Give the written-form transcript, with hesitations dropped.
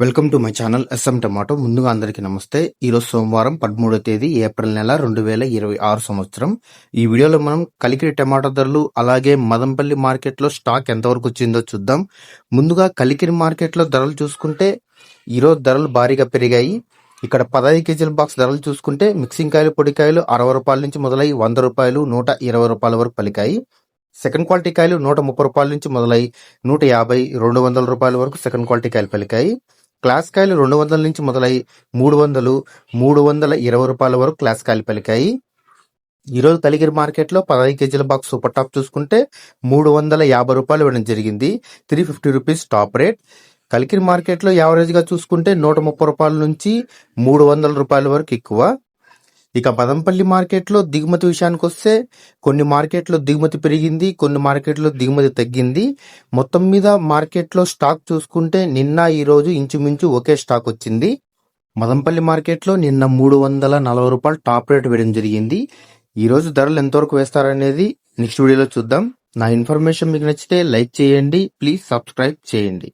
Welcome to my channel S M tomato. ముందుగా అందరికీ నమస్తే. ఈరోజు సోమవారం 13వ తేదీ ఏప్రిల్ నెల 2026 సంవత్సరం. ఈ వీడియోలో మనం కలికిరి టమాటో ధరలు అలాగే మదంపల్లి మార్కెట్లో స్టాక్ ఎంతవరకు వచ్చిందో చూద్దాం. ముందుగా కలికిరి మార్కెట్లో ధరలు చూసుకుంటే ఈరోజు ధరలు భారీగా పెరిగాయి. ఇక్కడ 15 కేజీల బాక్స్ ధరలు చూసుకుంటే మిక్సింగ్ కాయలు పొడికాయలు 60 రూపాయల నుంచి మొదలై 100 రూపాయలు 120 రూపాయల వరకు పలికాయి. సెకండ్ క్వాలిటీ కాయలు 130 రూపాయల నుంచి మొదలై 150 200 రూపాయల వరకు సెకండ్ క్వాలిటీ కాయలు పలికాయి. క్లాస్ కాయలు 200 నుంచి మొదలై 300 320 రూపాయల వరకు క్లాస్ కాయలు పలికాయి. ఈరోజు కలికిరి మార్కెట్లో 15 కేజీల బాక్స్ సూపర్ టాప్ చూసుకుంటే 350 రూపాయలు ఇవ్వడం జరిగింది. 350 రూపీస్ టాప్ రేట్. కలికిరి మార్కెట్లో యావరేజ్ గా చూసుకుంటే 130 రూపాయల నుంచి 300 రూపాయల వరకు ఎక్కువ. ఇక మదంపల్లి మార్కెట్లో దిగుమతి విషయానికి వస్తే కొన్ని మార్కెట్లో దిగుమతి పెరిగింది, కొన్ని మార్కెట్లో దిగుమతి తగ్గింది. మొత్తం మీద మార్కెట్లో స్టాక్ చూసుకుంటే నిన్న ఈ రోజు ఇంచుమించు ఒకే స్టాక్ వచ్చింది. మదంపల్లి మార్కెట్లో నిన్న 340 రూపాయలు టాప్ రేట్ వేయడం జరిగింది. ఈ రోజు ధరలు ఎంతవరకు వేస్తారనేది నెక్స్ట్ వీడియోలో చూద్దాం. నా ఇన్ఫర్మేషన్ మీకు నచ్చితే లైక్ చేయండి, ప్లీజ్ సబ్స్క్రైబ్ చేయండి.